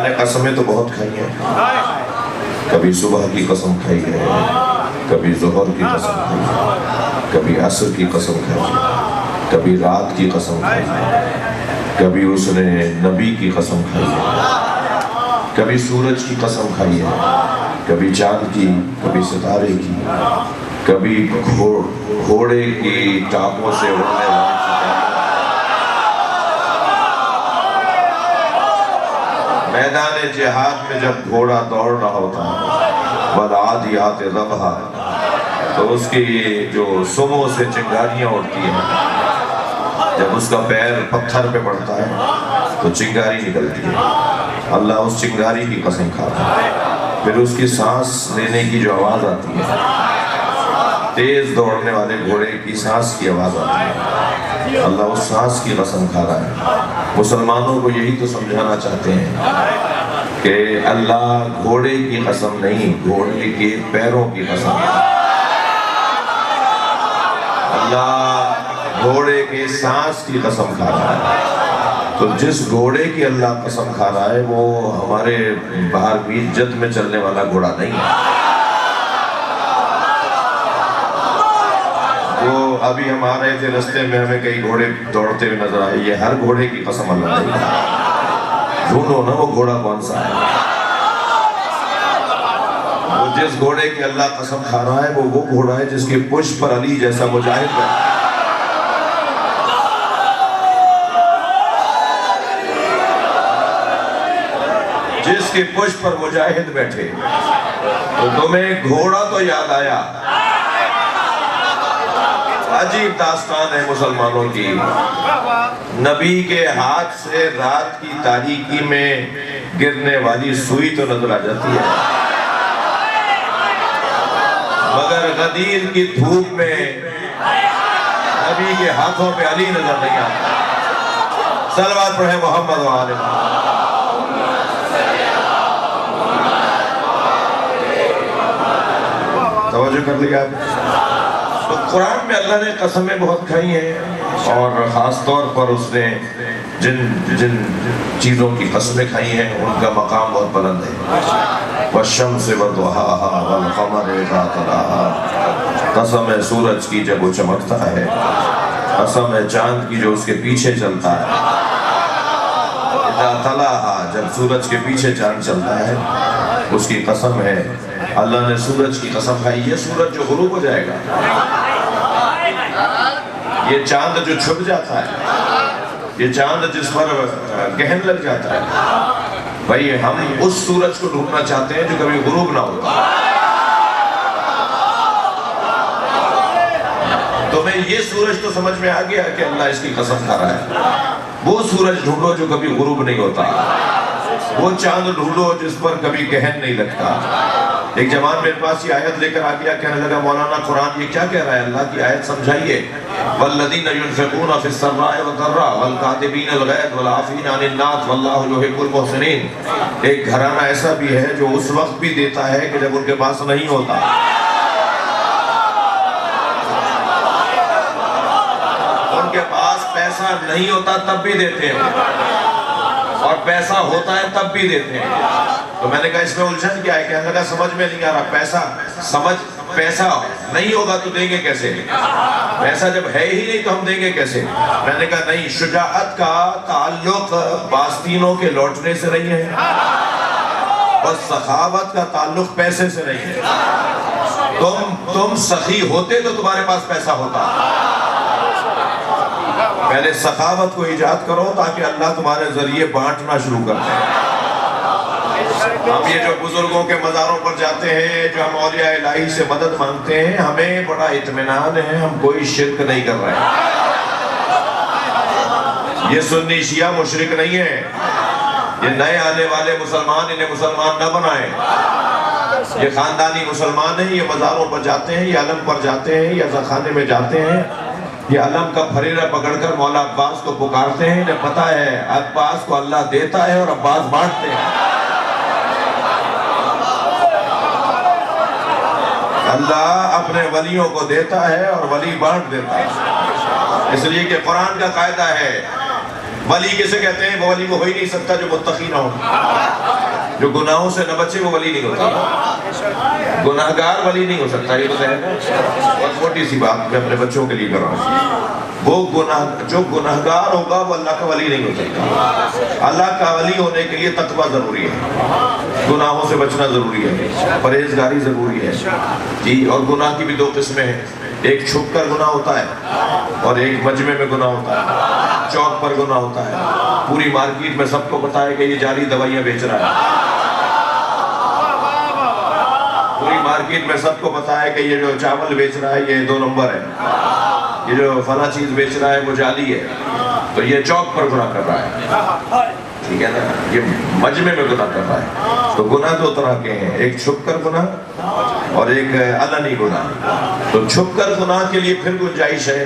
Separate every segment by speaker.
Speaker 1: اللہ نے قسمیں تو بہت کھائی ہیں، کبھی صبح کی قسم کھائی ہے، کبھی ظہر کی قسم کھائی ہے، کبھی عصر کی قسم کھائی ہے، کبھی رات کی قسم کھائی ہے، کبھی اس نے نبی کی قسم کھائی ہے، کبھی سورج کی قسم کھائی ہے، کبھی چاند کی، کبھی ستارے کی، کبھی گھوڑے کی ٹانگوں سے اڑنے والی میدان جہاد میں جب گھوڑا دوڑ رہا ہوتا ہے والعادیات ضبحا، تو اس کی جو سموں سے چنگاریاں اڑتی ہیں، جب اس کا پیر پتھر پہ پڑتا ہے تو چنگاری نکلتی ہے، اللہ اس چنگاری کی قسم کھاتا ہے۔ پھر اس کی سانس لینے کی جو آواز آتی ہے، تیز دوڑنے والے گھوڑے کی سانس کی آواز آتی ہے، اللہ اس سانس کی قسم کھا رہا ہے۔ مسلمانوں کو یہی تو سمجھانا چاہتے ہیں کہ اللہ گھوڑے کی قسم نہیں، گھوڑے کے پیروں کی قسم ہے۔ اللہ گھوڑے کے سانس کی قسم کھا رہا ہے۔ تو جس گھوڑے کی اللہ قسم کھا رہا ہے وہ ہمارے باہر بیچ جد میں چلنے والا گھوڑا نہیں ہے۔ وہ ابھی ہم آ رہے تھے رستے میں ہمیں کئی گھوڑے دوڑتے ہوئے نظر آئے، یہ ہر گھوڑے کی قسم اللہ نہیں ہے۔ ڈھونڈو نا وہ گھوڑا کون سا ہے۔ وہ جس گھوڑے کی اللہ قسم کھا رہا ہے وہ گھوڑا ہے جس کے پشت پر علی جیسا مجاہد ہے، جس کے پشت پر مجاہد بیٹھے۔ تو تمہیں گھوڑا تو یاد آیا۔ عجیب داستان ہے مسلمانوں کی، نبی کے ہاتھ سے رات کی تاریکی میں گرنے والی سوئی تو نظر آ جاتی ہے، مگر غدیر کی دھوپ میں نبی کے ہاتھوں پہ علی نظر نہیں آتا۔ صلوات پڑھیں محمد و آل محمد۔ توجہ کر لیا آپ؟ تو قرآن میں اللہ نے قسمیں بہت کھائی ہیں، اور خاص طور پر اس نے جن چیزوں کی قسمیں کھائی ہیں ان کا مقام بہت بلند ہے۔ وَالشَّمْسِ وَضُحَاهَا وَالْقَمَرِ إِذَا تَلَاهَا، قسم ہے سورج کی جب وہ چمکتا ہے، قسم ہے چاند کی جو اس کے پیچھے چلتا ہے، إِذَا تَلَاهَا جب سورج کے پیچھے چاند چلتا ہے اس کی قسم ہے۔ اللہ نے سورج کی قسم کھائی، یہ سورج جو غروب ہو جائے گا، یہ چاند جو چھپ جاتا ہے، یہ چاند جس پر گہن لگ جاتا ہے، بھائی ہم اس سورج کو ڈھونڈنا چاہتے ہیں جو کبھی غروب نہ ہوتا۔ تمہیں یہ سورج تو سمجھ میں آ گیا کہ اللہ اس کی قسم کھا رہا ہے۔ وہ سورج ڈھونڈو جو کبھی غروب نہیں ہوتا، وہ چاند ڈھونڈو جس پر کبھی گہن نہیں لگتا۔ ایک جوان میرے پاس یہ آیت لے کر آ گیا، کہنے لگا مولانا قرآن یہ کیا کہہ رہا ہے، اللہ کی آیت سمجھائیے۔ وَالَّذِينَ يُنْفِقُونَ فِي السَّرَّاءِ وَالضَّرَّاءِ وَالْكَاظِمِينَ الْغَيْظَ وَالْعَافِينَ عَنِ النَّاسِ وَاللَّهُ يُحِبُّ الْمُحْسِنِينَ۔ ایک گھرانہ ایسا بھی ہے جو اس وقت بھی دیتا ہے کہ جب ان کے پاس نہیں ہوتا۔ ان کے پاس پیسہ نہیں ہوتا تب بھی دیتے ہیں، اور پیسہ ہوتا ہے تب بھی دیتے ہیں۔ تو میں نے کہا اس میں الجھن کیا ہے، کہنے لگا سمجھ میں نہیں آ رہا، پیسہ نہیں ہوگا تو دیں گے کیسے، پیسہ جب ہے ہی نہیں تو ہم دیں گے کیسے۔ میں نے کہا نہیں، شجاعت کا تعلق باستینوں کے لوٹنے سے نہیں ہے، اور سخاوت کا تعلق پیسے سے نہیں ہے۔ تم سخی ہوتے تو تمہارے پاس پیسہ ہوتا۔ پہلے سخاوت کو ایجاد کرو تاکہ اللہ تمہارے ذریعے بانٹنا شروع کر دے۔ ہم یہ جو بزرگوں کے مزاروں پر جاتے ہیں، جو ہم اولیاء الہی سے مدد مانگتے ہیں، ہمیں بڑا اطمینان ہے، ہم کوئی شرک نہیں کر رہے ہیں۔ یہ سنی شیعہ مشرک نہیں ہے، یہ نئے آنے والے مسلمان انہیں مسلمان نہ بنائیں، یہ خاندانی مسلمان ہیں، یہ مزاروں پر جاتے ہیں، یہ علم پر جاتے ہیں، یہ عزاخانے میں جاتے ہیں، یہ علم کا پھریرہ پکڑ کر مولا عباس کو پکارتے ہیں، انہیں پتا ہے عباس کو اللہ دیتا ہے اور عباس بانٹتے ہیں۔ اللہ اپنے ولیوں کو دیتا ہے اور ولی بانٹ دیتا ہے، اس لیے کہ قرآن کا قاعدہ ہے ولی کسے کہتے ہیں؟ وہ ولی وہ ہو ہی نہیں سکتا جو متقی نہ ہو، جو گناہوں سے نہ بچے وہ ولی نہیں ہوتا، گناہگار ولی نہیں ہو سکتا۔ یہ تو ہے نا، بہت موٹی سی بات میں اپنے بچوں کے لیے کر رہا ہوں۔ جو گناہگار ہوگا وہ اللہ کا ولی نہیں ہو سکتا۔ اللہ کا ولی ہونے کے لیے تقویٰ ضروری ہے، گناہوں سے بچنا ضروری ہے، پرہیزگاری ضروری ہے جی۔ اور گناہ کی بھی دو قسمیں ہیں، ایک چھپ کر گناہ ہوتا ہے اور ایک مجمع میں گناہ ہوتا ہے، چوک پر گناہ ہوتا ہے، پوری مارکیٹ میں سب کو پتا ہے کہ یہ جعلی دوائیاں بیچ رہا ہے، پوری مارکیٹ میں سب کو پتا ہے کہ یہ جو چاول بیچ رہا ہے یہ 2 نمبر ہے، یہ جو فلاں چیز بیچ رہا ہے وہ جعلی ہے، تو یہ چوک پر گناہ کر رہا ہے، ٹھیک ہے نا، یہ مجمع میں گناہ کر رہا ہے۔ تو گناہ 2 طرح کے ہیں، ایک چھپ کر گناہ اور ایک علنی گناہ۔ تو چھپ کر گناہ کے لیے پھر گنجائش ہے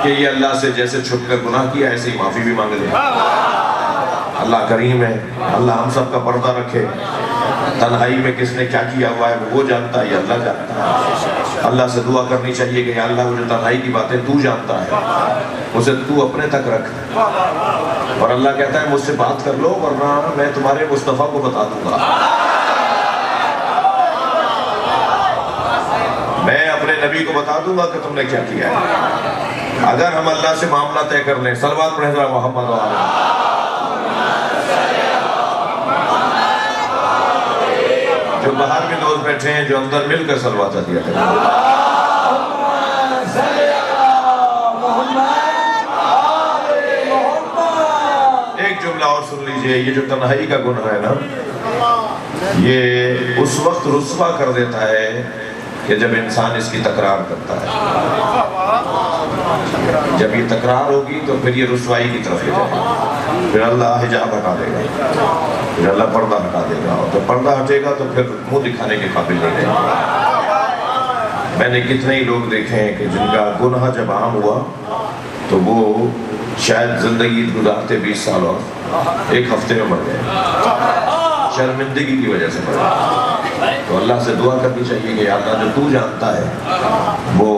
Speaker 1: کہ یہ اللہ سے جیسے چھپ کر گناہ کیا ایسے ہی معافی بھی مانگ لے، اللہ کریم ہے، اللہ ہم سب کا پردہ رکھے۔ تنہائی میں کس نے کیا کیا ہوا ہے وہ جانتا ہے، یہ اللہ جانتا ہے۔ اللہ سے دعا کرنی چاہیے کہ یا اللہ مجھے تنہائی کی باتیں تو جانتا ہے، اسے تو اپنے تک رکھ، اور اللہ کہتا ہے مجھ سے بات کر لو ورنہ میں تمہارے مصطفیٰ کو بتا دوں گا، میں اپنے نبی کو بتا دوں گا کہ تم نے کیا کیا ہے۔ اگر ہم اللہ سے معاملہ طے کر لیں، صلوات پڑھیں ذرا محمد وعلیہ، جو باہر بھی دوست بیٹھے ہیں جو اندر مل کر صلوات دیا کریں۔ ایک جملہ اور سن لیجئے، یہ جو تنہائی کا گناہ ہے نا، یہ اس وقت رسوا کر دیتا ہے کہ جب انسان اس کی تکرار کرتا ہے، جب یہ تکرار ہوگی تو پھر یہ رسوائی کی طرف لے جائے گا، پھر اللہ حجاب ہٹا دے گا، پھر اللہ پردہ ہٹا دے گا، اور جب پردہ ہٹے گا تو پھر منہ دکھانے کے قابل نہیں رہے گا۔ میں نے کتنے ہی لوگ دیکھے ہیں کہ جن کا گناہ جب عام ہوا تو وہ شاید زندگی گزارتے 20 سال اور 1 ہفتے میں مر گئے، شرمندگی کی وجہ سے مر گئے۔ تو اللہ سے دعا کرنی چاہیے کہ اللہ جو تو جانتا ہے وہ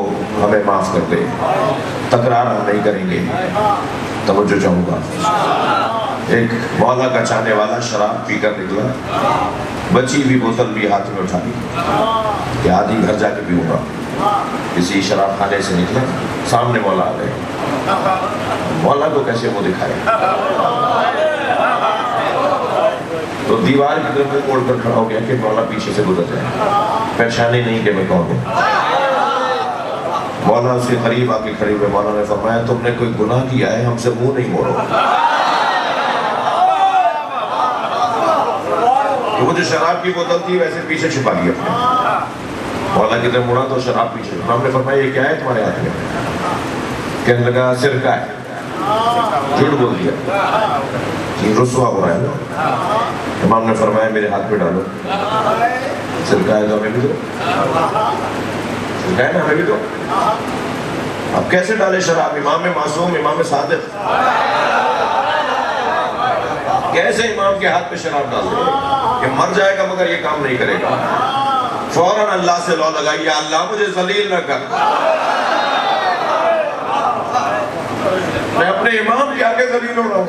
Speaker 1: ہمیں معاف کر دے، تکرار ہم نہیں کریں گے۔ توجہ چاہوں گا، ایک مولا کا چاہنے والا شراب پی کر نکلا، بچی بھی بوتل بھی ہاتھ میں اٹھا لی کہ آدھی گھر جا کے پیوں گا، کسی شراب خانے سے نکلا، سامنے مولا آ گئے، مولا کو کیسے منہ دکھائے، تو دیوار کی طرف موڑ کر کھڑا ہو گیا کہ مولا پیچھے سے گزر جائے، پہچانے نہیں کہ میں کون ہوں۔ مولا اس کے قریب آ کے کھڑے ہوئے، مولا نے فرمایا تم نے کوئی گناہ کیا ہے، ہم سے منہ نہیں موڑو۔ وہ جو شراب کی بوتل تھی ویسے پیچھے چھپا لیا اپنے، مولا کی طرف مڑا تو شراب پیچھے، امام نے فرمایا یہ کیا ہے تمہارے ہاتھ میں؟ کہنے لگا سرکہ ہے، جھوٹ بول دیا، رسوا ہو رہا ہے۔ امام نے فرمایا میرے ہاتھ پہ ڈالو، سرکہ ہے تو ہمیں بھی دو، سرکہ ہے نا ہمیں بھی دو۔ اب کیسے ڈالے شراب؟ امام معصوم، امام صادق، کیسے امام کے ہاتھ پہ شراب ڈال دے کہ مر جائے گا مگر یہ کام نہیں کرے گا؟ فوراً اللہ سے لو لگائی، یا اللہ مجھے ذلیل نہ کر، میں اپنے امام کے آگے ذلیل ہو رہا ہوں۔